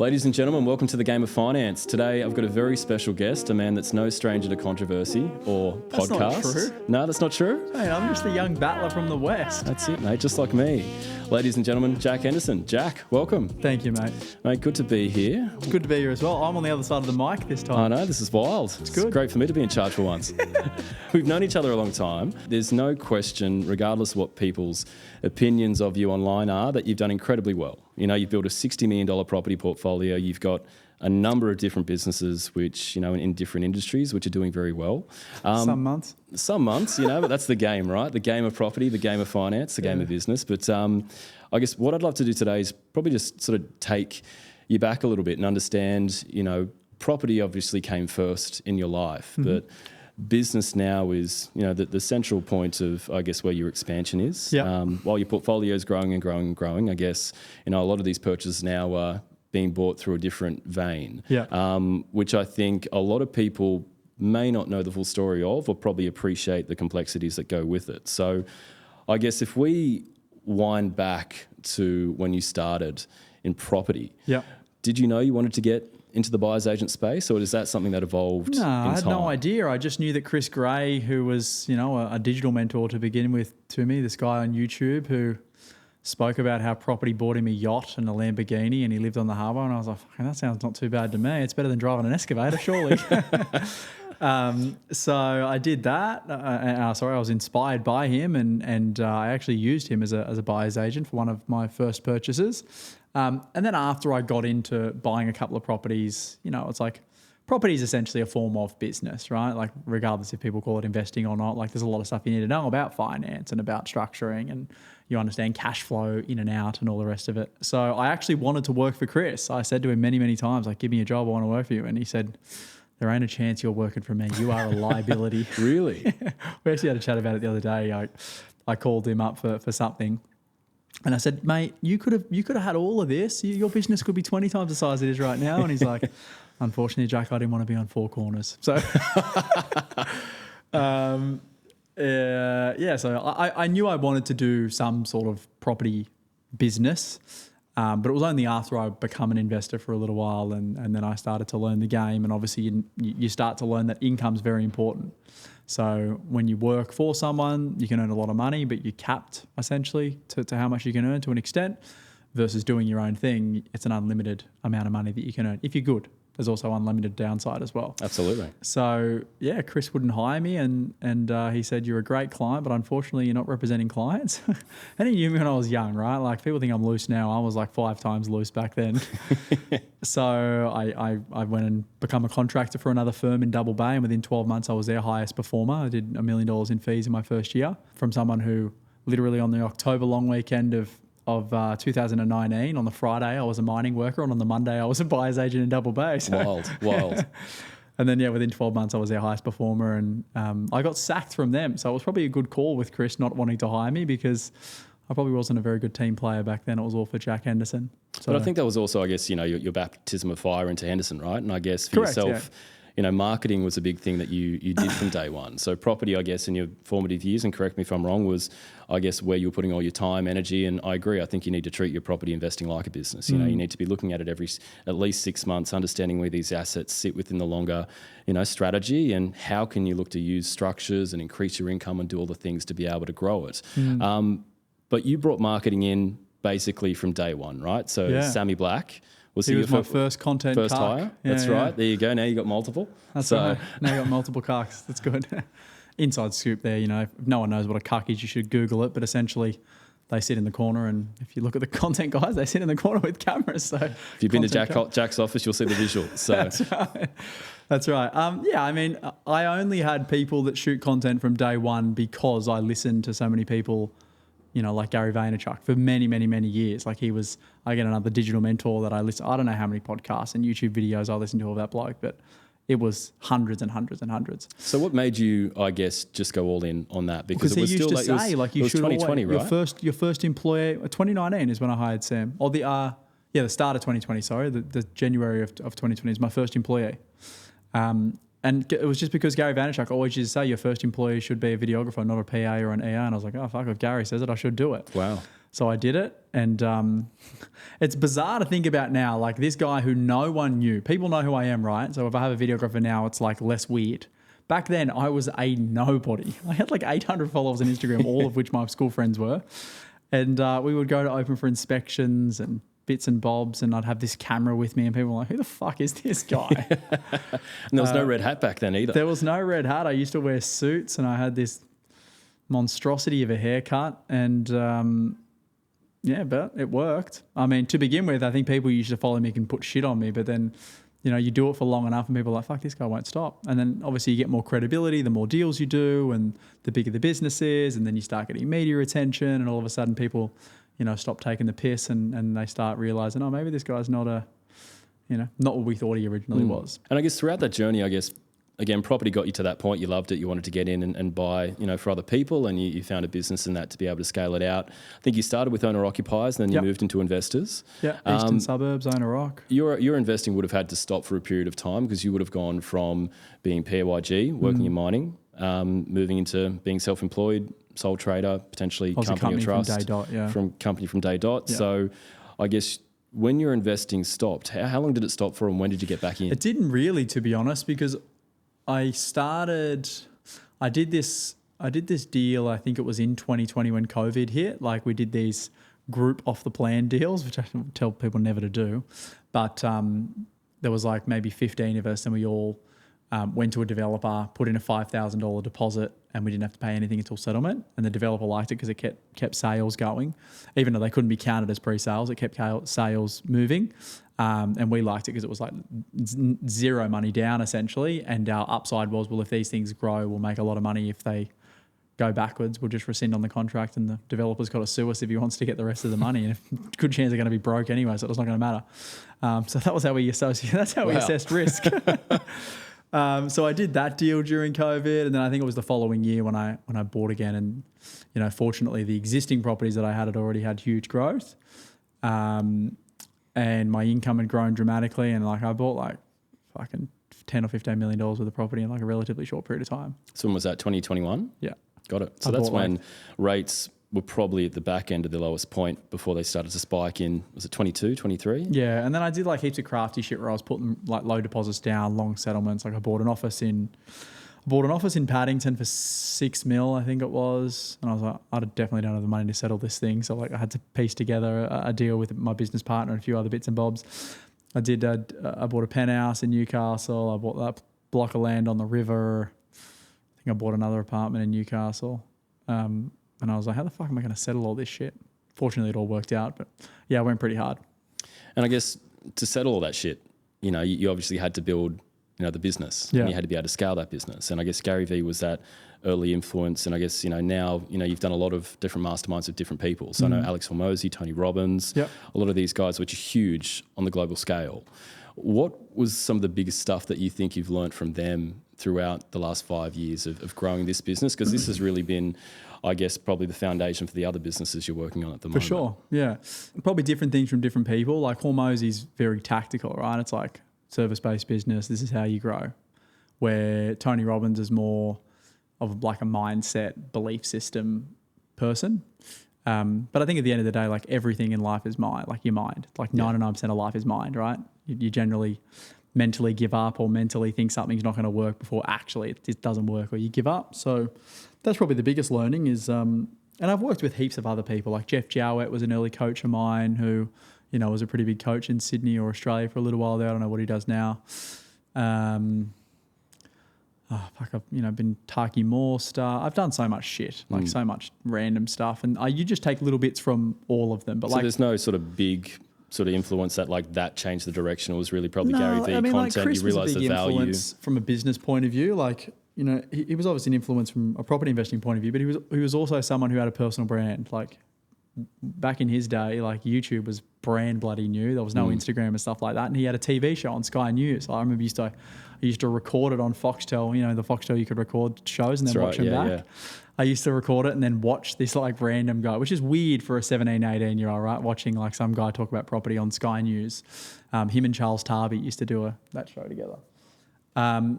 Ladies and gentlemen, welcome to the Game of Finance. Today I've got a very special guest, a man that's no stranger to controversy or podcasts. That's not true. No, that's not true? Hey, I'm just a young battler from the West. That's it, mate, just like me. Ladies and gentlemen, Jack Henderson. Jack, welcome. Thank you, mate. Mate, good to be here. It's good to be here as well. I'm on the other side of the mic this time. I know, this is wild. It's good. Great for me to be in charge for once. We've known each other a long time. There's no question, regardless of what people's opinions of you online are, that you've done incredibly well. You know, you've built a $60 million property portfolio. You've got a number of different businesses which, you know, in different industries, which are doing very well. Some months. Some months, you know, but that's the game, right? The game of property, the game of finance, the game of business. But I guess what I'd love to do today is probably just sort of take you back a little bit and understand, you know, property obviously came first in your life, but business now is, you know, the central point of, I guess, where your expansion is. Yep. While your portfolio is growing and growing and growing, I guess, you know, a lot of these purchases now are being bought through a different vein, which I think a lot of people may not know the full story of or probably appreciate the complexities that go with it. So I guess if we wind back to when you started in property, did you know you wanted to get into the buyer's agent space, or is that something that evolved in time? I had no idea. I just knew that Chris Gray, who was, you know, a digital mentor to begin with to me, this guy on YouTube who spoke about how property bought him a yacht and a Lamborghini and he lived on the harbour, and I was like, that sounds not too bad to me. It's better than driving an excavator, surely. So I did that. I was inspired by him and I actually used him as a buyer's agent for one of my first purchases. And then after I got into buying a couple of properties, you know, it's like property is essentially a form of business, right? Like regardless if people call it investing or not, like there's a lot of stuff you need to know about finance and about structuring, and you understand cash flow in and out and all the rest of it. So I actually wanted to work for Chris. I said to him many, many times, like, give me a job, I want to work for you. And he said, there ain't a chance you're working for me. You are a liability. Really? We actually had a chat about it the other day. I called him up for something. And I said, mate, you could have had all of this. Your business could be 20 times the size it is right now. And he's like, unfortunately, Jack, I didn't want to be on four corners. So, so I knew I wanted to do some sort of property business, but it was only after I become an investor for a little while and then I started to learn the game. And obviously you start to learn that income is very important. So when you work for someone, you can earn a lot of money, but you're capped essentially to how much you can earn to an extent, versus doing your own thing. It's an unlimited amount of money that you can earn if you're good. There's also unlimited downside as well. Absolutely. So yeah, Chris wouldn't hire me and he said, you're a great client, but unfortunately you're not representing clients. And he knew me when I was young, right? Like people think I'm loose now. I was like 5 times loose back then. So I went and become a contractor for another firm in Double Bay, and within 12 months I was their highest performer. I did $1 million in fees in my first year from someone who literally on the October long weekend of 2019, on the Friday I was a mining worker, and on the Monday I was a buyer's agent in Double Bay. So. Wild. And then within 12 months I was their highest performer, and I got sacked from them. So it was probably a good call with Chris not wanting to hire me, because I probably wasn't a very good team player back then. It was all for Jack Henderson. So, but I think that was also, I guess, you know, your baptism of fire into Henderson, right? And I guess for yourself, you know, marketing was a big thing that you did from day one. So property, I guess, in your formative years, and correct me if I'm wrong, was, I guess, where you were putting all your time, energy. And I agree. I think you need to treat your property investing like a business. You know, you need to be looking at it at least 6 months, understanding where these assets sit within the longer, you know, strategy, and how can you look to use structures and increase your income and do all the things to be able to grow it. But you brought marketing in basically from day one, right? So Sammy Black. He was my first content first carc. hire. That's right. There you go. Now you got multiple. That's right. Now you got multiple carcs. That's good. Inside scoop there. You know, if no one knows what a carc is, you should Google it. But essentially, they sit in the corner, and if you look at the content guys, they sit in the corner with cameras. So if you've been to Jack's office, you'll see the visual. So That's right. I mean, I only had people that shoot content from day one because I listened to so many people, you know, like Gary Vaynerchuk for many, many, many years. Like I get another digital mentor that I listen. I don't know how many podcasts and YouTube videos I listened to of that bloke, but it was hundreds and hundreds and hundreds. So what made you, I guess, just go all in on that? Because it was still like, you should 2020, always, right? Your first employer, 2019 is when I hired Sam. Or the start of 2020, sorry. The January of 2020 is my first employee. And it was just because Gary Vaynerchuk always used to say your first employee should be a videographer, not a PA or an EA. And I was like, oh, fuck, if Gary says it, I should do it. Wow. So I did it. And it's bizarre to think about now, like this guy who no one knew. People know who I am, right? So if I have a videographer now, it's like less weird. Back then, I was a nobody. I had like 800 followers on Instagram, all of which my school friends were. And we would go to open for inspections and bits and bobs, and I'd have this camera with me and people were like, who the fuck is this guy? And there was no red hat back then either. There was no red hat. I used to wear suits and I had this monstrosity of a haircut and yeah, but it worked. I mean, to begin with, I think people used to follow me and put shit on me, but then, you know, you do it for long enough and people are like, fuck, this guy won't stop. And then obviously you get more credibility, the more deals you do and the bigger the business is, and then you start getting media attention and all of a sudden people, you know, stop taking the piss and they start realizing, oh, maybe this guy's not not what we thought he originally was. And I guess throughout that journey, I guess, again, property got you to that point. You loved it. You wanted to get in and buy, you know, for other people, and you found a business in that to be able to scale it out. I think you started with owner-occupiers, and then you moved into investors. Yeah, eastern suburbs, owner-occ. Your investing would have had to stop for a period of time because you would have gone from being PAYG, working in mining, moving into being self-employed, sole trader, potentially company or trust. From day dot, From company from day dot. Yeah. So I guess when your investing stopped, how long did it stop for and when did you get back in? It didn't really, to be honest, because I did this deal, I think it was in 2020 when COVID hit. Like we did these group off the plan deals, which I tell people never to do. But there was like maybe 15 of us and we all went to a developer, put in a $5,000 deposit and we didn't have to pay anything until settlement. And the developer liked it because it kept sales going. Even though they couldn't be counted as pre-sales, it kept sales moving. And we liked it because it was like zero money down essentially. And our upside was, well, if these things grow, we'll make a lot of money. If they go backwards, we'll just rescind on the contract and the developer's got to sue us if he wants to get the rest of the money. And good chance they're going to be broke anyway, so it's not going to matter. So that was how we assessed risk. So I did that deal during COVID, and then I think it was the following year when I bought again. And you know, fortunately, the existing properties that I had already had huge growth, and my income had grown dramatically. And like I bought like fucking $10 or $15 million worth of property in like a relatively short period of time. So when was that? 2021? Yeah, got it. So that's when rates were probably at the back end of the lowest point before they started to spike in, was it 22, 23? Yeah, and then I did like heaps of crafty shit where I was putting like low deposits down, long settlements. Like I bought an office in Paddington for $6 million, I think it was. And I was like, I definitely don't have the money to settle this thing. So like I had to piece together a deal with my business partner and a few other bits and bobs. I bought a penthouse in Newcastle. I bought that block of land on the river. I think I bought another apartment in Newcastle. And I was like, how the fuck am I going to settle all this shit? Fortunately, it all worked out. But yeah, I went pretty hard. And I guess to settle all that shit, you know, you obviously had to build, you know, the business. Yeah. And you had to be able to scale that business. And I guess Gary V was that early influence. And I guess, you know, now, you know, you've done a lot of different masterminds with different people. So I know Alex Hormozi, Tony Robbins, a lot of these guys, which are huge on the global scale. What was some of the biggest stuff that you think you've learned from them throughout the last 5 years of growing this business? Because this has really been, I guess, probably the foundation for the other businesses you're working on at the moment. For sure, yeah. Probably different things from different people. Like Hormozi's very tactical, right? It's like service-based business. This is how you grow. Where Tony Robbins is more of like a mindset, belief system person. But I think at the end of the day, like everything in life is mind, like your mind. Like 99% of life is mind, right? You generally mentally give up or mentally think something's not going to work before actually it doesn't work or you give up. So that's probably the biggest learning is, and I've worked with heaps of other people. Like Jeff Jowett was an early coach of mine who, you know, was a pretty big coach in Sydney or Australia for a little while there. I don't know what he does now. I've, you know, been Taki Moore star. I've done so much shit, like so much random stuff. And you just take little bits from all of them. But so like, there's no sort of big sort of influence that changed the direction. It was really probably Gary V content. Like Chris you realised was a big the value. Influence from a business point of view. Like, you know, he was obviously an influence from a property investing point of view, but he was also someone who had a personal brand. Like back in his day, like YouTube was brand bloody new. There was no Instagram and stuff like that. And he had a TV show on Sky News. I remember I used to record it on Foxtel, you know, the Foxtel you could record shows and then watch them back. Yeah. I used to record it and then watch this like random guy, which is weird for a 17, 18-year-old, right? Watching like some guy talk about property on Sky News. Him and Charles Tarby used to do that show together.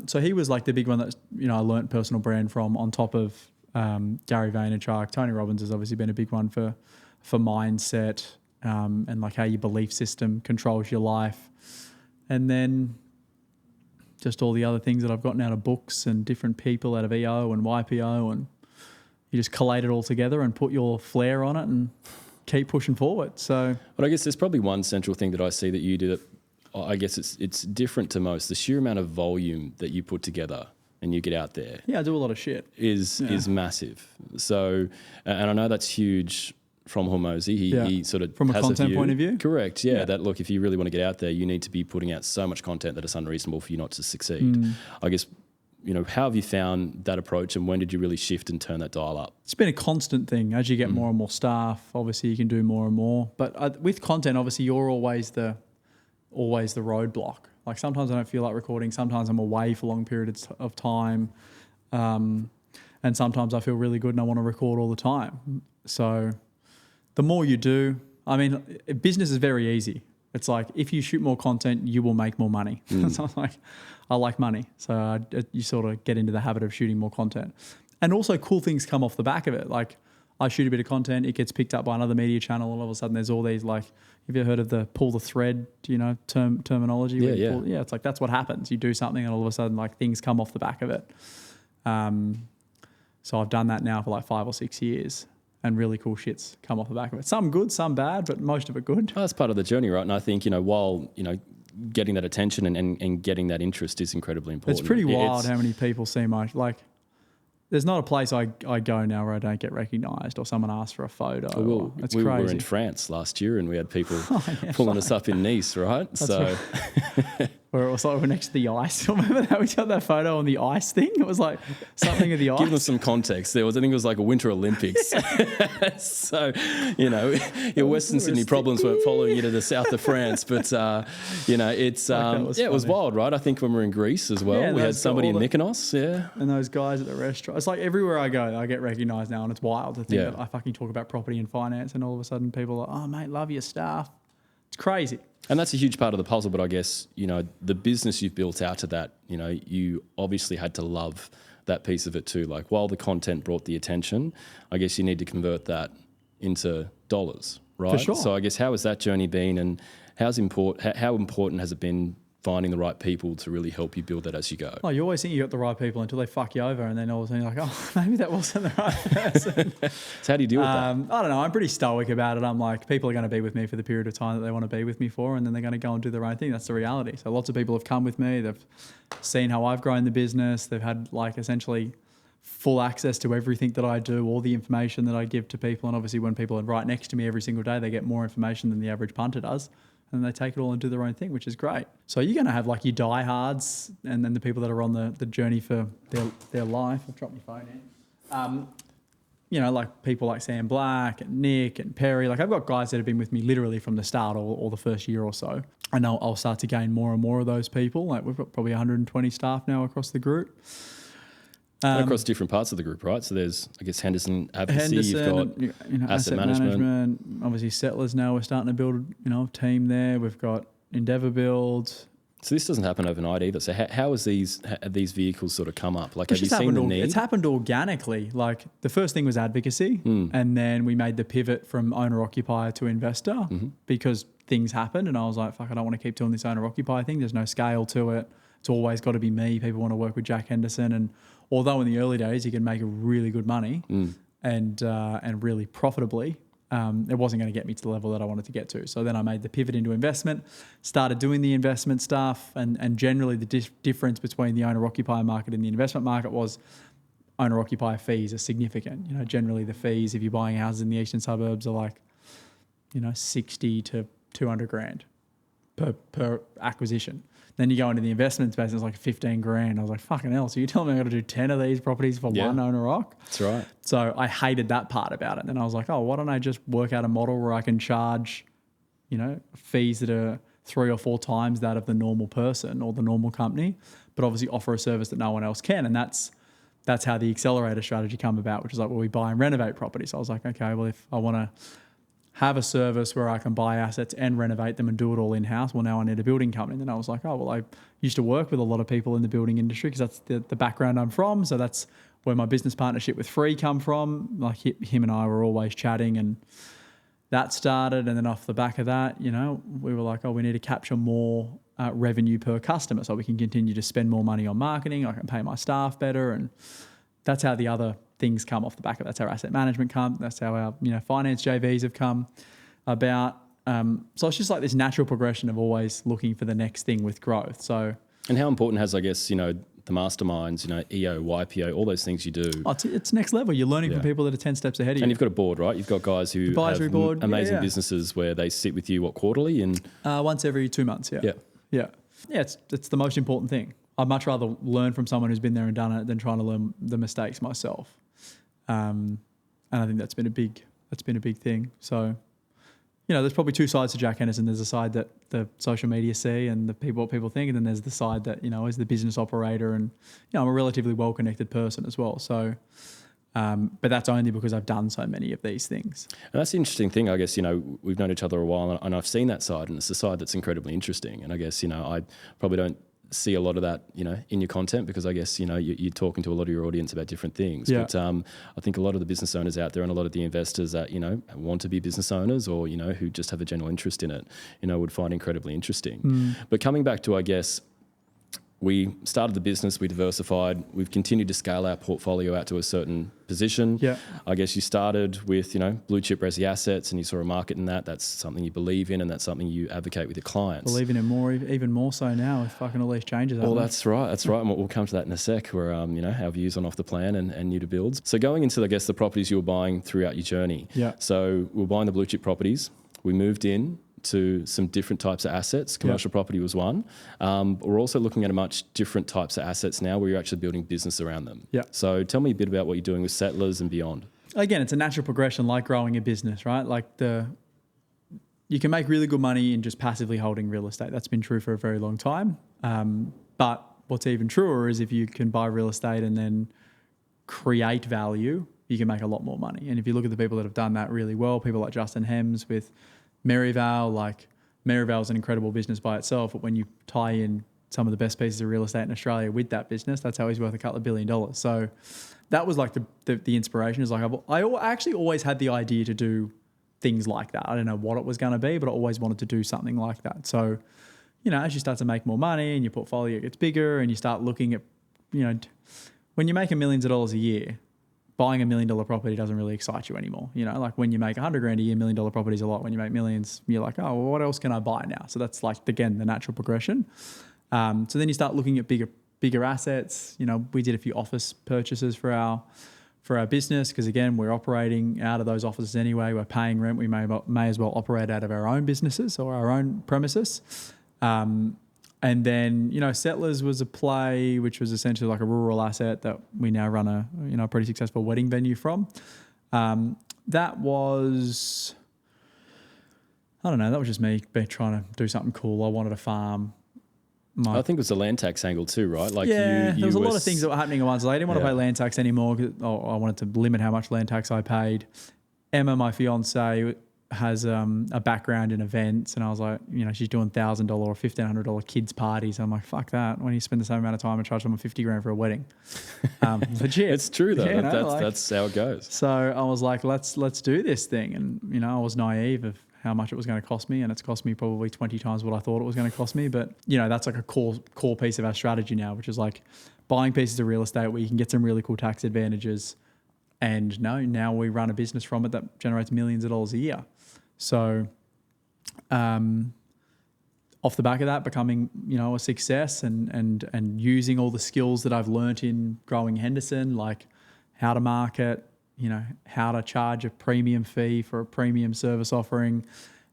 So he was like the big one that, you know, I learnt personal brand from on top of Gary Vaynerchuk. Tony Robbins has obviously been a big one for for mindset, and like how your belief system controls your life. And then just all the other things that I've gotten out of books and different people out of EO and YPO, and you just collate it all together and put your flair on it and keep pushing forward. So, but I guess there's probably one central thing that I see that you do that I guess it's different to most. The sheer amount of volume that you put together and you get out there. Yeah, I do a lot of shit. Is massive. So, and I know that's huge from Hormozi. He sort of from a has content point of view. Correct. Yeah, that look, if you really want to get out there, you need to be putting out so much content that it's unreasonable for you not to succeed. I guess, how have you found that approach, and when did you really shift and turn that dial up? It's been a constant thing. As you get more and more staff, obviously you can do more and more. But with content, obviously you're always the roadblock. Like sometimes I don't feel like recording. Sometimes I'm away for long periods of time. And sometimes I feel really good and I want to record all the time. So the more you do, I mean, business is very easy. It's like if you shoot more content, you will make more money. So I'm like, I like money. So you sort of get into the habit of shooting more content. And also cool things come off the back of it. Like I shoot a bit of content, it gets picked up by another media channel, and all of a sudden there's all these like, have you heard of the pull the thread, terminology? Yeah. It's like that's what happens. You do something and all of a sudden like things come off the back of it. So I've done that now for like 5 or 6 years, and really cool shits come off the back of it. Some good, some bad, but most of it good. Well, that's part of the journey, right? And I think, while, getting that attention and getting that interest is incredibly important. It's pretty wild how many people see my, like, there's not a place I go now where I don't get recognised or someone asks for a photo. Well, it's we crazy. were in France last year and we had people pulling us up in Nice, right? So right. Where it was like we're next to the ice. Remember that we got that photo on the ice thing? It was like something of the ice. Give them some context. I think it was like a Winter Olympics. So, your Western Sydney problems weren't following you to the south of France, but it's it was wild, right? I think when we were in Greece as well, we had somebody in Mykonos, and those guys at the restaurant. It's like everywhere I go, I get recognised now, and it's wild to think that I fucking talk about property and finance, and all of a sudden people are like, "Oh, mate, love your staff." It's crazy. And that's a huge part of the puzzle, but I guess, the business you've built out to that, you obviously had to love that piece of it too. Like while the content brought the attention, I guess you need to convert that into dollars, right? For sure. So I guess how has that journey been, and how important has it been finding the right people to really help you build that as you go? Oh, you always think you got the right people until they fuck you over, and then all of a sudden you're like, oh, maybe that wasn't the right person. So how do you deal with that? I don't know. I'm pretty stoic about it. I'm like, people are going to be with me for the period of time that they want to be with me for, and then they're going to go and do their own thing. That's the reality. So lots of people have come with me. They've seen how I've grown the business. They've had like essentially full access to everything that I do, all the information that I give to people. And obviously when people are right next to me every single day, they get more information than the average punter does. And they take it all and do their own thing, which is great. So you're going to have like your diehards and then the people that are on the journey for their life. I've dropped my phone in. Like people like Sam Black and Nick and Perry. Like I've got guys that have been with me literally from the start or the first year or so. I know I'll start to gain more and more of those people. Like we've got probably 120 staff now across the group. Across different parts of the group, right? So there's, I guess, Henderson advocacy. You've got asset management. Obviously, settlers now. We're starting to build, a team there. We've got Endeavour Build. So this doesn't happen overnight either. So how has these vehicles sort of come up? Like, have you seen the need? It's happened organically. Like the first thing was advocacy, and then we made the pivot from owner-occupier to investor because things happened, and I was like, fuck, I don't want to keep doing this owner-occupier thing. There's no scale to it. It's always got to be me. People want to work with Jack Henderson, and although in the early days you can make really good money and really profitably, it wasn't going to get me to the level that I wanted to get to. So then I made the pivot into investment, started doing the investment stuff, and generally the difference between the owner-occupier market and the investment market was owner-occupier fees are significant. Generally the fees, if you're buying houses in the eastern suburbs, are like, 60 to 200 grand per acquisition. Then you go into the investment space, it's like 15 grand. I was like, fucking hell. So you're telling me I've got to do 10 of these properties for one owner-occ? That's right. So I hated that part about it. And then I was like, oh, why don't I just work out a model where I can charge, fees that are 3 or 4 times that of the normal person or the normal company, but obviously offer a service that no one else can. And that's how the accelerator strategy come about, which is like, well, we buy and renovate properties. So I was like, okay, well, if I want to have a service where I can buy assets and renovate them and do it all in-house, well, now I need a building company. And then I was like, oh, well, I used to work with a lot of people in the building industry because that's the background I'm from. So that's where my business partnership with Free come from. Like him and I were always chatting, and that started. And then off the back of that, you know, we were like, oh, we need to capture more revenue per customer so we can continue to spend more money on marketing. I can pay my staff better. And that's how the other things come off the back of it. That's how our asset management come. That's how our, you know, finance JVs have come about. So it's just like this natural progression of always looking for the next thing with growth. So, and how important has, I guess, you know, the masterminds, you know, EO, YPO, all those things you do. Oh, it's next level. You're learning from people that are 10 steps ahead of you. And you've got a board, right? You've got guys who Advisory have board, amazing businesses where they sit with you, quarterly? And once every 2 months, Yeah, it's the most important thing. I'd much rather learn from someone who's been there and done it than trying to learn the mistakes myself. And I think that's been a big thing. So, you know, there's probably two sides to Jack Henderson. There's a side that the social media see and what people think, and then there's the side that, you know, is the business operator. And, you know, I'm a relatively well-connected person as well. So, but that's only because I've done so many of these things. And that's the interesting thing, I guess, you know, we've known each other a while and I've seen that side, and it's the side that's incredibly interesting. And I guess, you know, I probably don't see a lot of that, you know, in your content, because I guess, you know, you're talking to a lot of your audience about different things. Yeah. But I think a lot of the business owners out there and a lot of the investors that, you know, want to be business owners or, you know, who just have a general interest in it, you know, would find incredibly interesting. But coming back to, I guess, we started the business, we diversified, we've continued to scale our portfolio out to a certain position. Yeah. I guess you started with, you know, blue chip resi assets and you saw a market in that. That's something you believe in and that's something you advocate with your clients. Believe in it more, even more so now with fucking all these changes. Well, that's right. And we'll come to that in a sec where, you know, our views on off the plan and new to builds. So going into, I guess, the properties you were buying throughout your journey. Yeah. So we were buying the blue chip properties. We moved in to some different types of assets. Commercial property was one. We're also looking at a much different types of assets now where you're actually building business around them. Yeah. So tell me a bit about what you're doing with settlers and beyond. Again, it's a natural progression like growing a business, right? Like you can make really good money in just passively holding real estate. That's been true for a very long time. But what's even truer is if you can buy real estate and then create value, you can make a lot more money. And if you look at the people that have done that really well, people like Justin Hems with Maryvale, like Maryvale is an incredible business by itself, but when you tie in some of the best pieces of real estate in Australia with that business, that's how he's worth a couple of $1 billion. So that was like the inspiration. Is like I actually always had the idea to do things like that. I don't know what it was going to be, but I always wanted to do something like that. So, you know, as you start to make more money and your portfolio gets bigger and you start looking at, you know, when you make millions of dollars a year, buying $1 million property doesn't really excite you anymore. You know, like when you make $100,000 a year, $1 million property is a lot. When you make millions, you're like, oh, well, what else can I buy now? So that's like, again, the natural progression. So then you start looking at bigger assets. You know, we did a few office purchases for our business because, again, we're operating out of those offices anyway. We're paying rent. We may as well operate out of our own businesses or our own premises. And then, you know, Settlers was a play, which was essentially like a rural asset that we now run a pretty successful wedding venue from. That was, I don't know, that was just me trying to do something cool. I wanted a farm. I think it was the land tax angle too, right? Like there was a lot of things that were happening at once. Like I didn't want to pay land tax anymore. I wanted to limit how much land tax I paid. Emma, my fiance, has a background in events, and I was like, you know, she's doing $1,000 or $1,500 kids parties. And I'm like, fuck that. When you spend the same amount of time and charge someone $50,000 for a wedding, legit. It's true though. Yeah, that's how it goes. So I was like, let's do this thing, and you know, I was naive of how much it was going to cost me, and it's cost me probably 20 times what I thought it was going to cost me. But you know, that's like a core piece of our strategy now, which is like buying pieces of real estate where you can get some really cool tax advantages. And now we run a business from it that generates millions of dollars a year. So, off the back of that, becoming, you know, a success and using all the skills that I've learnt in growing Henderson, like how to market, you know, how to charge a premium fee for a premium service offering,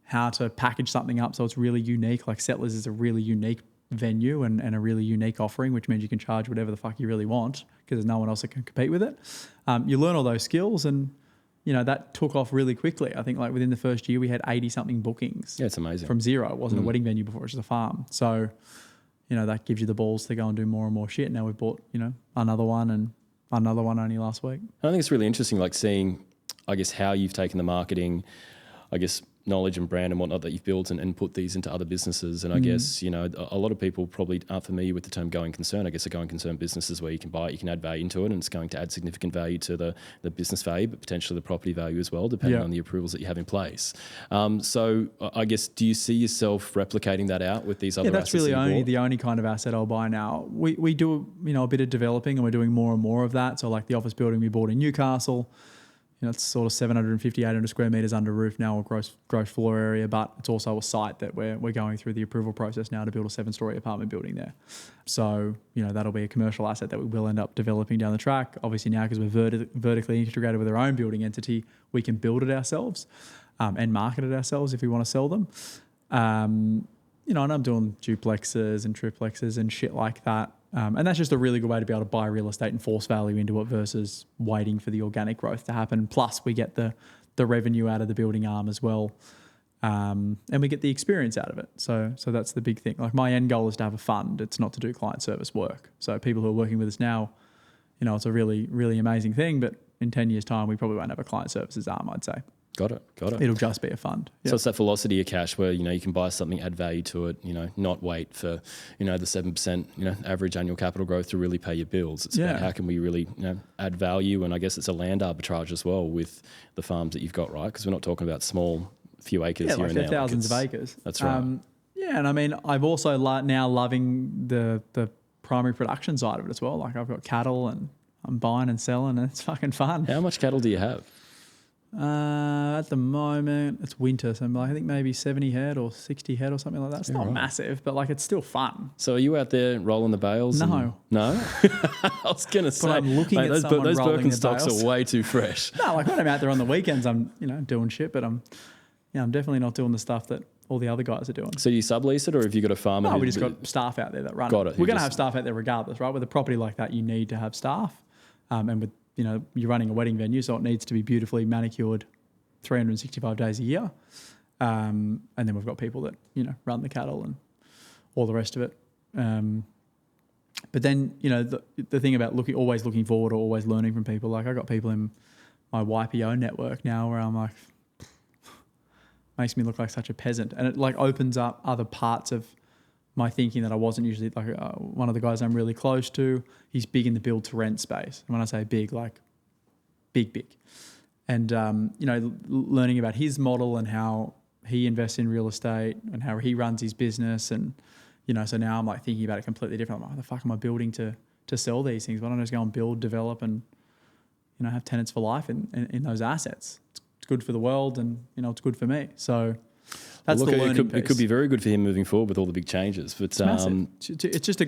how to package something up so it's really unique. Like Settlers is a really unique venue and a really unique offering, which means you can charge whatever the fuck you really want because there's no one else that can compete with it. You learn all those skills, and you know, that took off really quickly. I think like within the first year we had 80 something bookings. Yeah, it's amazing. From zero. It wasn't a wedding venue before, it was just a farm. So, you know, that gives you the balls to go and do more and more shit. Now we've bought, you know, another one and another one only last week. I think it's really interesting, like seeing, I guess, how you've taken the marketing, I guess, knowledge and brand and whatnot that you've built and put these into other businesses. And I guess, you know, a lot of people probably aren't familiar with the term going concern. I guess a going concern business is where you can buy it, you can add value into it, and it's going to add significant value to the business value, but potentially the property value as well, depending on the approvals that you have in place. So I guess, do you see yourself replicating that out with these other assets? Yeah, that's really the only kind of asset I'll buy now. We do, you know, a bit of developing, and we're doing more and more of that. So like the office building we bought in Newcastle, you know, it's sort of 750, 800 square meters under roof now, or gross floor area, but it's also a site that we're going through the approval process now to build a 7-story apartment building there. So, you know, that'll be a commercial asset that we will end up developing down the track. Obviously now, because we're vertically integrated with our own building entity, we can build it ourselves and market it ourselves if we want to sell them. You know, and I'm doing duplexes and triplexes and shit like that. And that's just a really good way to be able to buy real estate and force value into it versus waiting for the organic growth to happen. Plus we get the revenue out of the building arm as well. And we get the experience out of it. So that's the big thing. Like my end goal is to have a fund. It's not to do client service work. So people who are working with us now, you know, it's a really, really amazing thing. But in 10 years' time, we probably won't have a client services arm, I'd say. Got it. It'll just be a fund. So it's that velocity of cash where, you know, you can buy something, add value to it, you know, not wait for, you know, the 7%, you know, average annual capital growth to really pay your bills. It's about how can we really, you know, add value. And I guess it's a land arbitrage as well with the farms that you've got, right? Because we're not talking about small few acres here like and there. Thousands of acres. That's right. And I mean, I've also now loving the primary production side of it as well. Like I've got cattle and I'm buying and selling, and it's fucking fun. How much cattle do you have? At the moment, it's winter, so I think maybe 70 head or 60 head or something like that. It's not massive, but like it's still fun. So are you out there rolling the bales? No. No? I was going to say, but I'm looking at someone those rolling Birkenstocks the bales. are way too fresh. No, like when I'm out there on the weekends, I'm, you know, doing shit, but I'm definitely not doing the stuff that all the other guys are doing. So you sublease it, or have you got a farmer? No, we just got staff out there that run Got it. We're going to have staff out there regardless, right? With a property like that, you need to have staff. And with, you know, you're running a wedding venue, so it needs to be beautifully manicured 365 days a year. And then we've got people that, you know, run the cattle and all the rest of it. But then, you know, the thing about always looking forward or always learning from people, like I got people in my YPO network now where I'm like, makes me look like such a peasant. And it like opens up other parts of my thinking that I wasn't usually, like one of the guys I'm really close to, he's big in the build to rent space. And when I say big, like big. And, you know, learning about his model and how he invests in real estate and how he runs his business. And, you know, so now I'm like thinking about it completely different. I'm like, how the fuck am I building to sell these things? Why don't I just go and build, develop and, you know, have tenants for life in those assets? It's good for the world and, you know, it's good for me. So that's the learning piece. It could be very good for him moving forward with all the big changes. But it's massive. It's just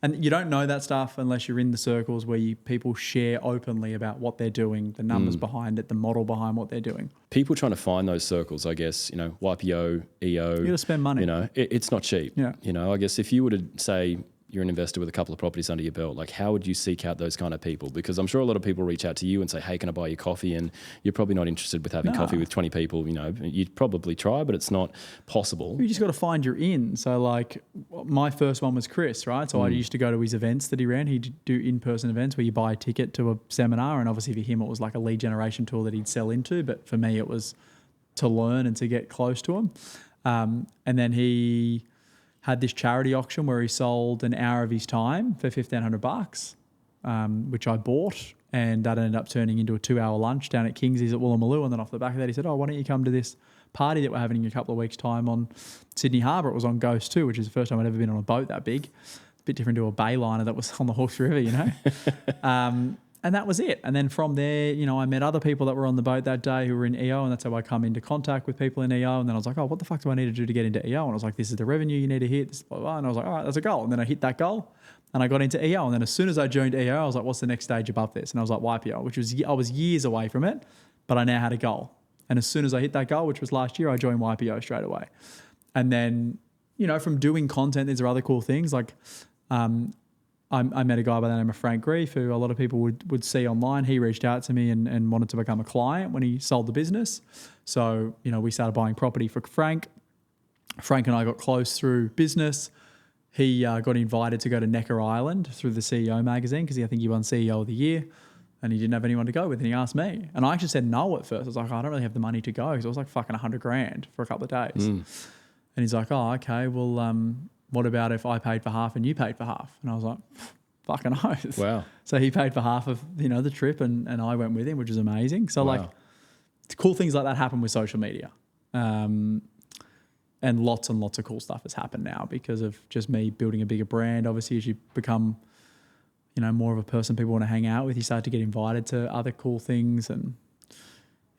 and you don't know that stuff unless you're in the circles where people share openly about what they're doing, the numbers behind it, the model behind what they're doing. People trying to find those circles, I guess, you know, YPO, EO. You got to spend money. You know, it's not cheap. Yeah. You know, I guess if you were to say you're an investor with a couple of properties under your belt, like how would you seek out those kind of people? Because I'm sure a lot of people reach out to you and say, hey, can I buy you coffee? And you're probably not interested with having coffee with 20 people. You know, you'd probably try, but it's not possible. You just got to find your in. So like my first one was Chris, right? So I used to go to his events that he ran. He'd do in-person events where you buy a ticket to a seminar. And obviously for him, it was like a lead generation tool that he'd sell into. But for me, it was to learn and to get close to him. And then he had this charity auction where he sold an hour of his time for $1,500, which I bought, and that ended up turning into a 2-hour lunch down at Kingsley's at Woolloomooloo. And then off the back of that, he said, "Oh, why don't you come to this party that we're having in a couple of weeks' time on Sydney Harbour?" It was on Ghost 2, which is the first time I'd ever been on a boat that big. A bit different to a bay liner that was on the Hawkes River, you know. And that was it. And then from there, you know, I met other people that were on the boat that day who were in EO, and that's how I come into contact with people in EO. And then I was like, oh, what the fuck do I need to do to get into EO? And I was like, this is the revenue you need to hit. This blah, blah. And I was like, all right, that's a goal. And then I hit that goal and I got into EO. And then as soon as I joined EO, I was like, what's the next stage above this? And I was like, YPO, which was, I was years away from it, but I now had a goal. And as soon as I hit that goal, which was last year, I joined YPO straight away. And then, you know, from doing content, these are other cool things. Like, I met a guy by the name of Frank Grief, who a lot of people would see online. He reached out to me and wanted to become a client when he sold the business. So, you know, we started buying property for Frank. Frank and I got close through business. He got invited to go to Necker Island through the CEO magazine because I think he won CEO of the Year. And he didn't have anyone to go with, and he asked me. And I actually said no at first. I was like, I don't really have the money to go, because it was like fucking $100,000 for a couple of days. And he's like, oh, okay, well, what about if I paid for half and you paid for half? And I was like, fucking oath. Wow. So he paid for half of, the trip, and I went with him, which is amazing. So like, cool things like that happen with social media. And lots and lots of cool stuff has happened now because of just me building a bigger brand. Obviously, as you become more of a person people want to hang out with, you start to get invited to other cool things, and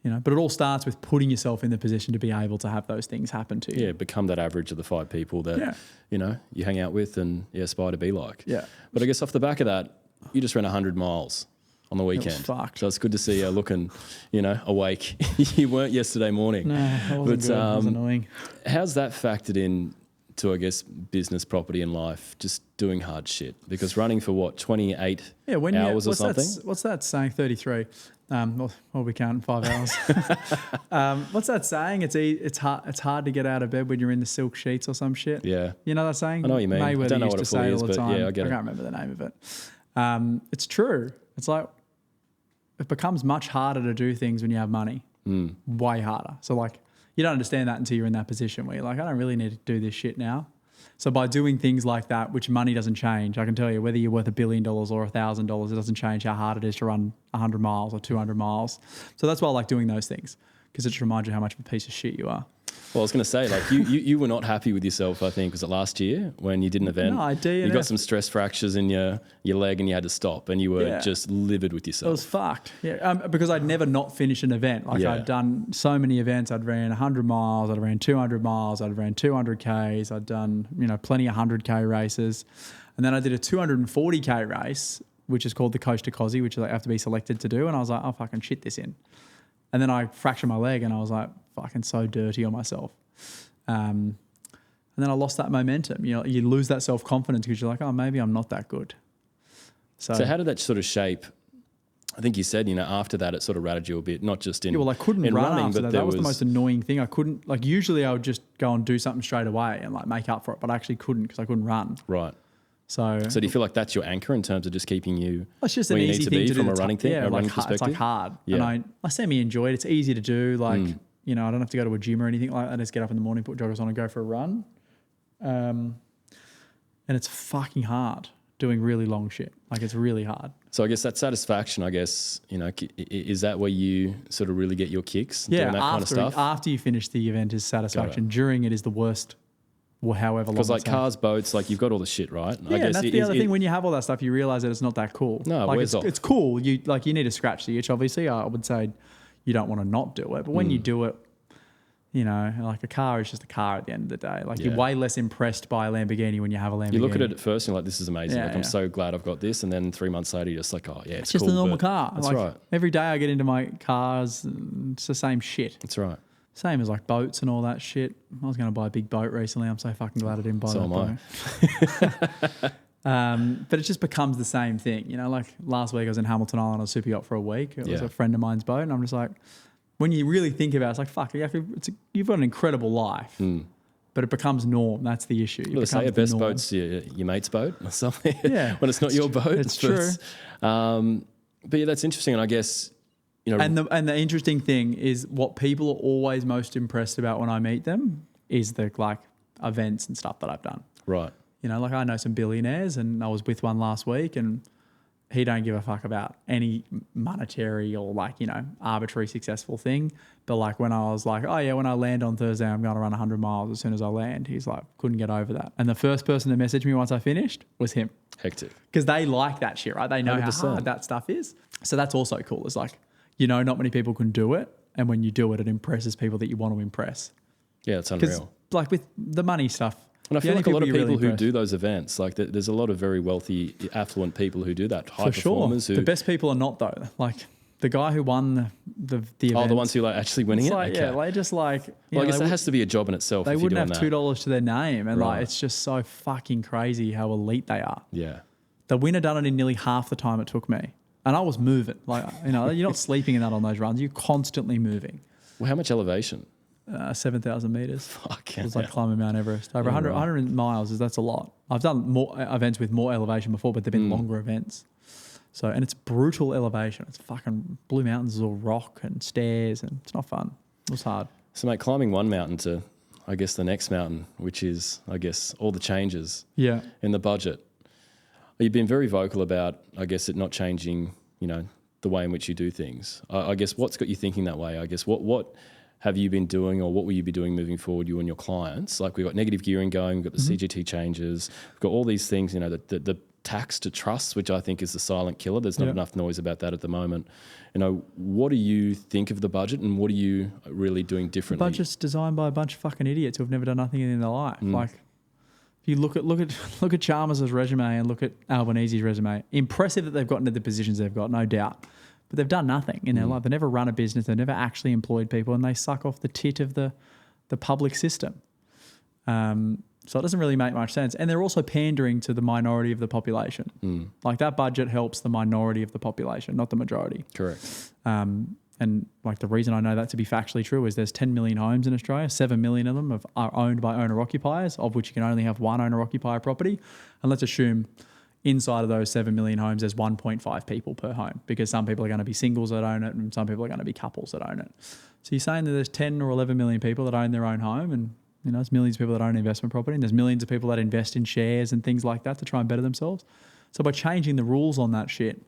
but it all starts with putting yourself in the position to be able to have those things happen to you. Yeah, become that average of the 5 people that you hang out with and aspire to be like. Yeah. But I guess off the back of that, you just ran 100 miles on the weekend. It was fucked. So it's good to see you looking, awake. You weren't yesterday morning. No, it wasn't good. It was annoying. How's that factored in to, I guess, business, property and life, just doing hard shit? Because running for what, 28 hours or something? What's that saying? 33. Well, we count 5 hours. What's that saying? It's hard to get out of bed when you're in the silk sheets or some shit. Yeah. You know that saying? I know what you mean. Mayweather I don't know used what to it say fully all is, the but time. yeah, I get it. I can't remember the name of it. It's true. It's like, it becomes much harder to do things when you have money. Way harder. So like, you don't understand that until you're in that position where you're like, I don't really need to do this shit now. So by doing things like that, which money doesn't change, I can tell you whether you're worth $1 billion or $1,000, it doesn't change how hard it is to run 100 miles or 200 miles. So that's why I like doing those things, because it just reminds you how much of a piece of shit you are. Well, I was going to say, like, you were not happy with yourself, I think. Was it last year when you did an event? No, I did. You got some stress fractures in your leg and you had to stop, and you were just livid with yourself. It was fucked. Yeah, because I'd never not finished an event. Like I'd done so many events. I'd ran 100 miles. I'd ran 200 miles. I'd ran 200 Ks. I'd done, plenty of 100K races. And then I did a 240K race, which is called the Coast to Cozzy, which I have to be selected to do. And I was like, I'll fucking shit this in. And then I fractured my leg, and I was like, fucking so dirty on myself. And then I lost that momentum. You lose that self-confidence because you're like, oh, maybe I'm not that good. So how did that sort of shape? I think you said, after that it sort of rattled you a bit, not just in I couldn't run running, after but that. That was the most annoying thing. I couldn't, usually I would just go and do something straight away and make up for it, but I actually couldn't because I couldn't run. Right. So do you feel like that's your anchor in terms of just keeping you it's just where an you easy need to thing be to from do a running thing, a running perspective? It's like hard. Yeah. And I semi-enjoy it. It's easy to do. I don't have to go to a gym or anything like that. I just get up in the morning, put joggers on and go for a run. And it's fucking hard doing really long shit. It's really hard. So I guess that satisfaction, is that where you sort of really get your kicks? Yeah, doing that kind of stuff? After you finish the event is satisfaction. During it is the worst. Well, however long. Because cars, boats, you've got all the shit, right? Yeah, and that's the other thing. When you have all that stuff, you realize that it's not that cool. No, it's cool. You need to scratch the itch. Obviously, I would say you don't want to not do it, but when you do it, a car is just a car at the end of the day. You're way less impressed by a Lamborghini when you have a Lamborghini. You look at it at first and you're like, this is amazing. Yeah, I'm so glad I've got this. And then 3 months later, you're just like, oh yeah, it's just cool, a normal car. That's right. Every day I get into my cars, it's the same shit. That's right. Same as boats and all that shit. I was going to buy a big boat recently. I'm so fucking glad I didn't buy that boat. But it just becomes the same thing. Last week I was in Hamilton Island on a super yacht for a week. It was a friend of mine's boat. And I'm just like, when you really think about it, it's like, fuck, you've got an incredible life. But it becomes norm. That's the issue. Well, say your best boat's your mate's boat or something. Yeah. When it's not your boat. It's true. But yeah, that's interesting. And I guess... And the interesting thing is what people are always most impressed about when I meet them is the events and stuff that I've done. Right. I know some billionaires, and I was with one last week, and he don't give a fuck about any monetary or arbitrary successful thing. But when I was like, oh yeah, when I land on Thursday, I'm going to run 100 miles as soon as I land. He's like, couldn't get over that. And the first person to message me once I finished was him. Hectic. Because they like that shit, right? They know 100%. How hard that stuff is. So that's also cool. It's not many people can do it. And when you do it, it impresses people that you want to impress. Yeah, it's unreal. With the money stuff. And I feel like a lot of people who do those events, there's a lot of very wealthy, affluent people who do that. High performers. The best people are not though. The guy who won the event. Oh, the ones who actually winning it? Okay. Yeah, they just I guess that has to be a job in itself. They if wouldn't you're have doing $2 to their name. And it's just so fucking crazy how elite they are. Yeah. The winner done it in nearly half the time it took me. And I was moving. You're not sleeping in that on those runs. You're constantly moving. Well, how much elevation? 7,000 meters. Fucking It's like climbing Mount Everest. Over 100 miles, that's a lot. I've done more events with more elevation before, but they've been longer events. So, and it's brutal elevation. It's fucking Blue Mountains is all rock and stairs, and it's not fun. It was hard. So, mate, climbing one mountain to, I guess, the next mountain, which is, I guess, all the changes in the budget. You've been very vocal about, I guess, it not changing, the way in which you do things. I guess what's got you thinking that way? I guess what have you been doing, or what will you be doing moving forward, you and your clients? Like, we've got negative gearing going, we've got the CGT changes, we've got all these things, the tax to trust, which I think is the silent killer. There's not enough noise about that at the moment. What do you think of the budget, and what are you really doing differently? The budget's designed by a bunch of fucking idiots who have never done nothing in their life. Like, if you look at Chalmers' resume and look at Albanese's resume, impressive that they've gotten to the positions they've got, no doubt. But they've done nothing in their life. They've never run a business. They've never actually employed people, and they suck off the tit of the public system. So it doesn't really make much sense. And they're also pandering to the minority of the population. Like, that budget helps the minority of the population, not the majority. Correct. And like, the reason I know that to be factually true is there's 10 million homes in Australia. 7 million of them are owned by owner-occupiers, of which you can only have one owner-occupier property. And let's assume inside of those 7 million homes, there's 1.5 people per home, because some people are going to be singles that own it and some people are going to be couples that own it. So you're saying that there's 10 or 11 million people that own their own home, and there's millions of people that own investment property, and there's millions of people that invest in shares and things like that to try and better themselves. So by changing the rules on that shit,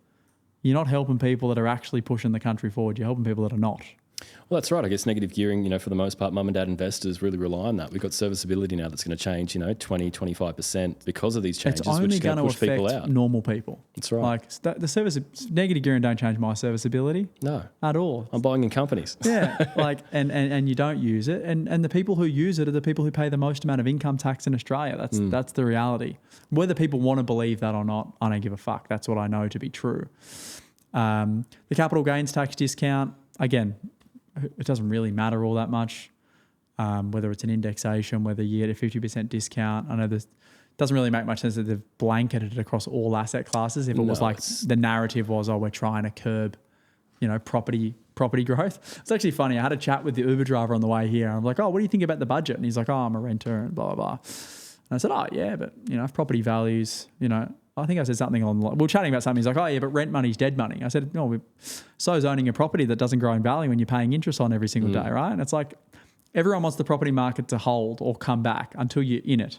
you're not helping people that are actually pushing the country forward. You're helping people that are not. Well, that's right. I guess negative gearing, for the most part, mum and dad investors really rely on that. We've got serviceability now that's going to change, 20, 25% because of these changes, it's only which is going to push people affect out. normal people. That's right. Like, the negative gearing don't change my serviceability. No. At all. I'm buying in companies. Yeah. Like, and you don't use it. And the people who use it are the people who pay the most amount of income tax in Australia. That's the reality. Whether people want to believe that or not, I don't give a fuck. That's what I know to be true. The capital gains tax discount, again, it doesn't really matter all that much, whether it's an indexation, whether you get a 50% discount. I know this doesn't really make much sense that they've blanketed it across all asset classes. If it was like the narrative was, we're trying to curb, property growth. It's actually funny. I had a chat with the Uber driver on the way here. I'm like, what do you think about the budget? And he's like, I'm a renter and blah, blah, blah. And I said, yeah, but, if property values, I think I said something on, we were chatting about something. He's like, yeah, but rent money's dead money. I said, no, so is owning a property that doesn't grow in value when you're paying interest on every single day, right? And it's like, everyone wants the property market to hold or come back until you're in it.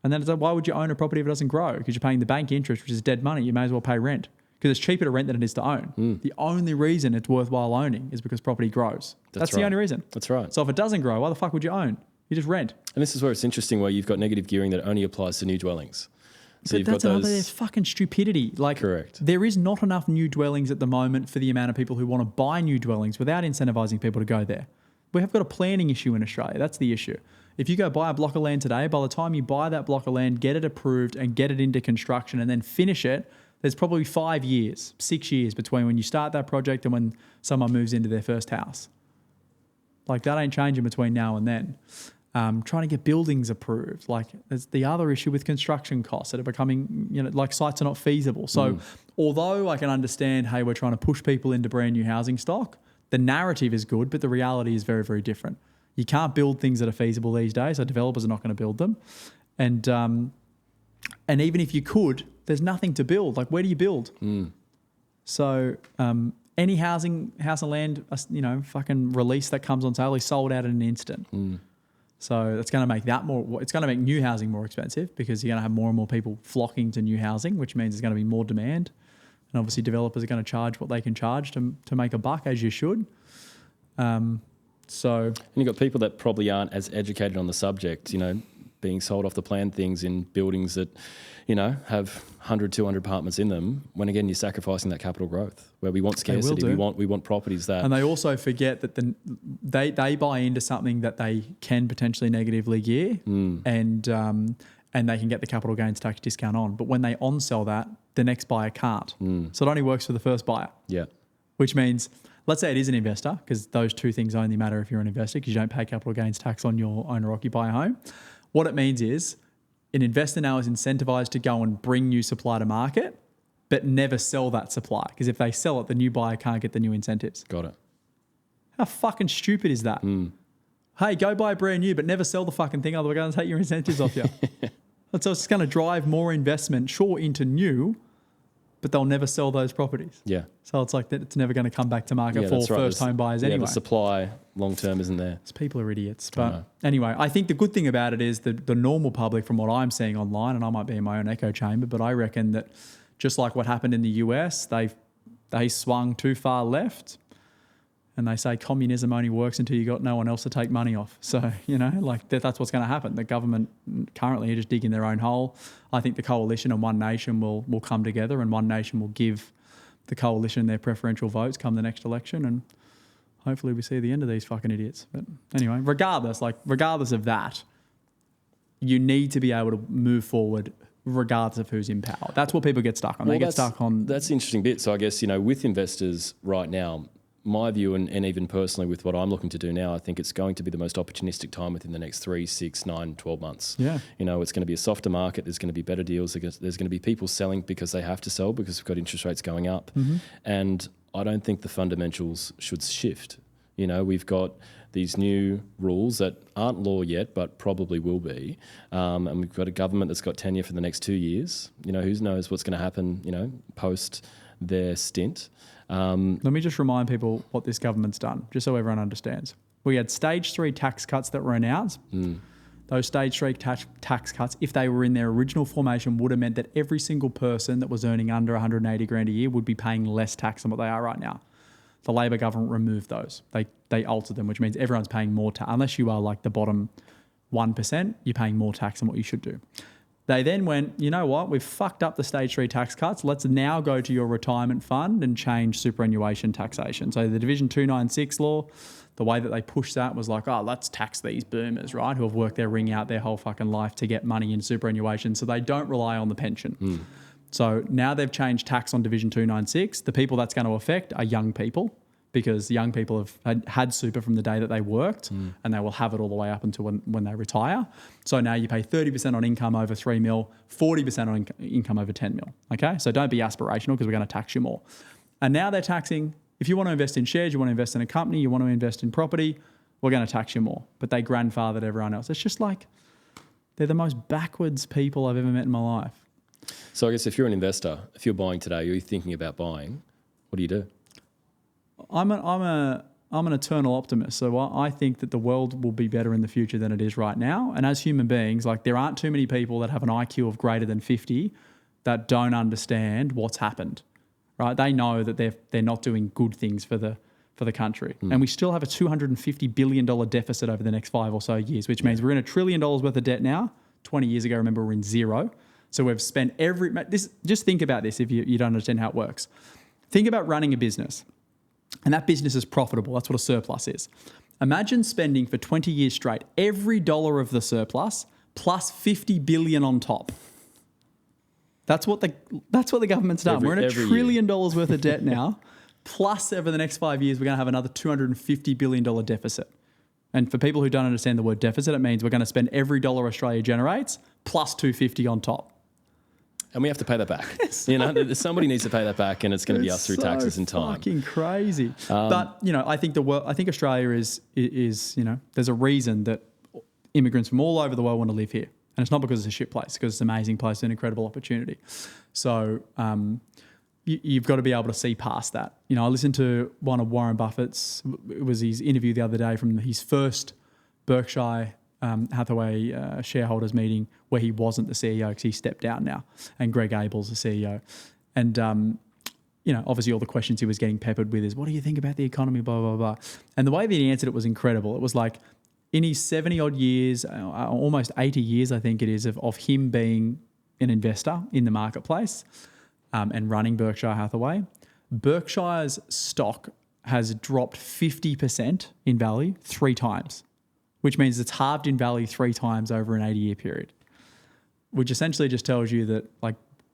And then it's like, why would you own a property if it doesn't grow? Because you're paying the bank interest, which is dead money. You may as well pay rent, because it's cheaper to rent than it is to own. The only reason it's worthwhile owning is because property grows. That's the only reason. That's right. So if it doesn't grow, why the fuck would you own? You just rent. And this is where it's interesting, where you've got negative gearing that only applies to new dwellings. So but that's another, it's fucking stupidity. Like, correct. There is not enough new dwellings at the moment for the amount of people who want to buy new dwellings without incentivizing people to go there. We have got a planning issue in Australia. That's the issue. If you go buy a block of land today, by the time you buy that block of land, get it approved and get it into construction and then finish it, there's probably 5 years, 6 years between when you start that project and when someone moves into their first house. Like, that ain't changing between now and then. Trying to get buildings approved. Like, there's the other issue with construction costs that are becoming, like, sites are not feasible. So although I can understand, hey, we're trying to push people into brand new housing stock, the narrative is good, but the reality is very, very different. You can't build things that are feasible these days, so developers are not going to build them. And even if you could, there's nothing to build. Like, where do you build? So any house and land, fucking release that comes on sale is sold out in an instant. So that's going to make it's going to make new housing more expensive, because you're going to have more and more people flocking to new housing, which means there's going to be more demand. And obviously developers are going to charge what they can charge to make a buck, as you should. And you've got people that probably aren't as educated on the subject, being sold off the plan things in buildings that, have 100, 200 apartments in them, when again you're sacrificing that capital growth, where we want scarcity, we want properties that... And they also forget that they buy into something that they can potentially negatively gear, and they can get the capital gains tax discount on. But when they on-sell that, the next buyer can't. So it only works for the first buyer. Yeah. Which means, let's say it is an investor, because those two things only matter if you're an investor, because you don't pay capital gains tax on your owner-occupier home. What it means is, an investor now is incentivized to go and bring new supply to market, but never sell that supply. Because if they sell it, the new buyer can't get the new incentives. Got it. How fucking stupid is that? Hey, go buy brand new, but never sell the fucking thing, otherwise we're going to take your incentives off you. So it's going to drive more investment, sure, into new, but they'll never sell those properties. Yeah. So it's like that. It's never going to come back to market for first home buyers anyway. The supply long term isn't there. People are idiots. But anyway, I think the good thing about it is the normal public, from what I'm seeing online, and I might be in my own echo chamber, but I reckon that just like what happened in the US, they swung too far left. And they say communism only works until you got no one else to take money off. So, like that's what's going to happen. The government currently are just digging their own hole. I think the coalition and One Nation will come together, and One Nation will give the coalition their preferential votes come the next election. And hopefully we see the end of these fucking idiots. But anyway, regardless of that, you need to be able to move forward regardless of who's in power. That's what people get stuck on. They get stuck on... That's the interesting bit. So I guess, with investors right now, my view, and even personally with what I'm looking to do now, I think it's going to be the most opportunistic time within the next 3, 6, 9, 12 months. Yeah. It's going to be a softer market. There's going to be better deals. There's going to be people selling because they have to sell because we've got interest rates going up. Mm-hmm. And I don't think the fundamentals should shift. We've got these new rules that aren't law yet, but probably will be. And we've got a government that's got tenure for the next 2 years. Who knows what's going to happen, post their stint. Let me just remind people what this government's done, just so everyone understands. We had stage 3 tax cuts that were announced. Those stage 3 tax cuts, if they were in their original formation, would have meant that every single person that was earning under 180 grand a year would be paying less tax than what they are right now. The Labor government removed those. They altered them, which means everyone's paying more tax. Unless you are like the bottom 1%, you're paying more tax than what you should do. They then went, you know what, we've fucked up the stage 3 tax cuts. Let's now go to your retirement fund and change superannuation taxation. So the Division 296 law, the way that they pushed that was like, let's tax these boomers, right, who have worked their ring out their whole fucking life to get money in superannuation so they don't rely on the pension. So now they've changed tax on Division 296. The people that's going to affect are young people, because young people have had super from the day that they worked and they will have it all the way up until when they retire. So now you pay 30% on income over 3 mil, 40% on income over 10 mil. Okay? So don't be aspirational because we're going to tax you more. And now they're taxing, if you want to invest in shares, you want to invest in a company, you want to invest in property, we're going to tax you more. But they grandfathered everyone else. It's just like they're the most backwards people I've ever met in my life. So I guess if you're an investor, if you're buying today, you're thinking about buying, what do you do? I'm an eternal optimist. So I think that the world will be better in the future than it is right now. And as human beings, like there aren't too many people that have an IQ of greater than 50 that don't understand what's happened, right? They know that they're not doing good things for the country. And we still have a $250 billion deficit over the next 5 or so years, which means we're in $1 trillion worth of debt now. 20 years ago, remember, we're in zero. So we've spent just think about this if you don't understand how it works. Think about running a business. And that business is profitable. That's what a surplus is. Imagine spending for 20 years straight every dollar of the surplus plus 50 billion on top. That's what the government's done. We're in $1 trillion worth of debt now. Plus, over the next 5 years, we're going to have another $250 billion deficit. And for people who don't understand the word deficit, it means we're going to spend every dollar Australia generates plus 250 on top. And we have to pay that back. Somebody needs to pay that back, and it's going to be us through taxes and time. Fucking crazy. But I think I think Australia is there's a reason that immigrants from all over the world want to live here, and it's not because it's a shit place, because it's an amazing place, an incredible opportunity. So you've got to be able to see past that. I listened to one of Warren Buffett's. It was his interview the other day from his first Berkshire Hathaway shareholders meeting, where he wasn't the CEO because he stepped down now, and Greg Abel's the CEO. And, obviously all the questions he was getting peppered with is, what do you think about the economy, blah, blah, blah. And the way that he answered it was incredible. It was like, in his 70 odd years, almost 80 years, I think it is, of him being an investor in the marketplace and running Berkshire Hathaway, Berkshire's stock has dropped 50% in value 3 times, which means it's halved in value 3 times over an 80-year period, which essentially just tells you that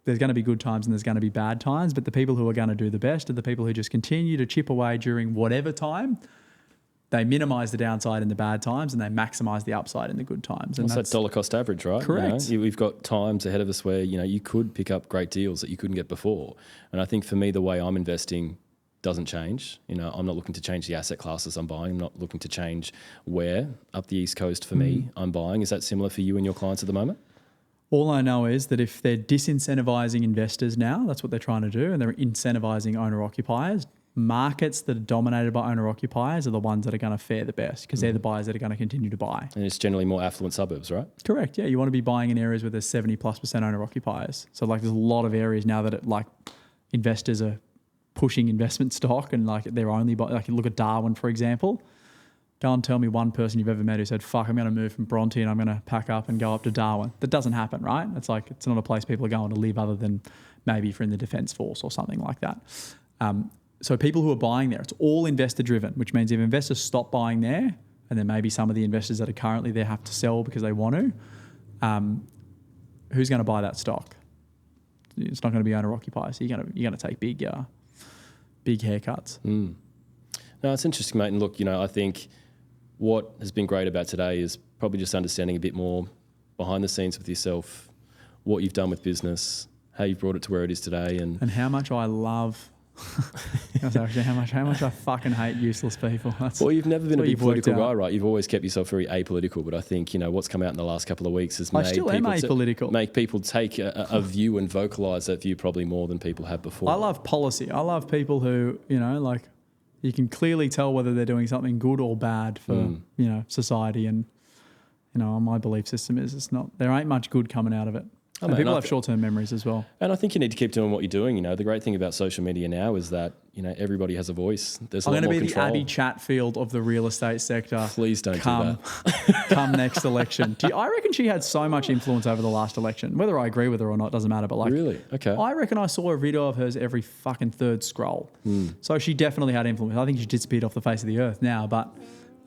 there's going to be good times and there's going to be bad times, but the people who are going to do the best are the people who just continue to chip away during whatever time. They minimize the downside in the bad times and they maximize the upside in the good times. And that's that dollar cost average, right? Correct. We've got times ahead of us where, you could pick up great deals that you couldn't get before. And I think for me, the way I'm investing doesn't change. I'm not looking to change the asset classes I'm buying. I'm not looking to change where up the East Coast for me I'm buying. Is that similar for you and your clients at the moment? All I know is that if they're disincentivizing investors now, that's what they're trying to do, and they're incentivizing owner-occupiers, markets that are dominated by owner-occupiers are the ones that are going to fare the best because they're the buyers that are going to continue to buy. And it's generally more affluent suburbs, right? Correct, yeah. You want to be buying in areas where there's 70+% owner-occupiers. So like there's a lot of areas now that investors are pushing investment stock and like they're only like look at Darwin, for example. Go and tell me one person you've ever met who said, fuck, I'm going to move from Bronte and I'm going to pack up and go up to Darwin. That doesn't happen, right? It's like, it's not a place people are going to live other than maybe if you're in the Defence Force or something like that. So people who are buying there, it's all investor driven, which means if investors stop buying there, and then maybe some of the investors that are currently there have to sell because they want to, who's going to buy that stock? It's not going to be owner-occupied. So you're going to take big haircuts. No, it's interesting, mate. And look, I think what has been great about today is probably just understanding a bit more behind the scenes with yourself, what you've done with business, how you've brought it to where it is today, and how much I love. That's actually how much I fucking hate useless people. Well, you've never been a big political guy, right? You've always kept yourself very apolitical, but I think what's come out in the last couple of weeks has make people take a view and vocalise that view probably more than people have before. I love policy. I love people who you can clearly tell whether they're doing something good or bad for society, and my belief system is there ain't much good coming out of it. And people have short-term memories as well. And I think you need to keep doing what you're doing. The great thing about social media now is that, everybody has a voice. There's a lot more control. I'm going to be the Abby Chatfield of the real estate sector. Please don't do that. Come next election. I reckon she had so much influence over the last election. Whether I agree with her or not doesn't matter. But really? Okay. I reckon I saw a video of hers every fucking third scroll. So she definitely had influence. I think she disappeared off the face of the earth now, but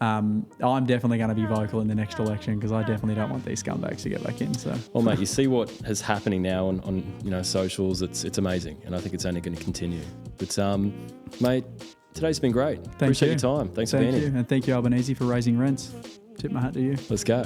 I'm definitely going to be vocal in the next election because I definitely don't want these scumbags to get back in. So, well, mate, you see what is happening now on socials. It's amazing, and I think it's only going to continue. But mate, today's been great. Appreciate your time. Thanks for being here. And thank you, Albanese, for raising rents. Tip my hat to you. Let's go.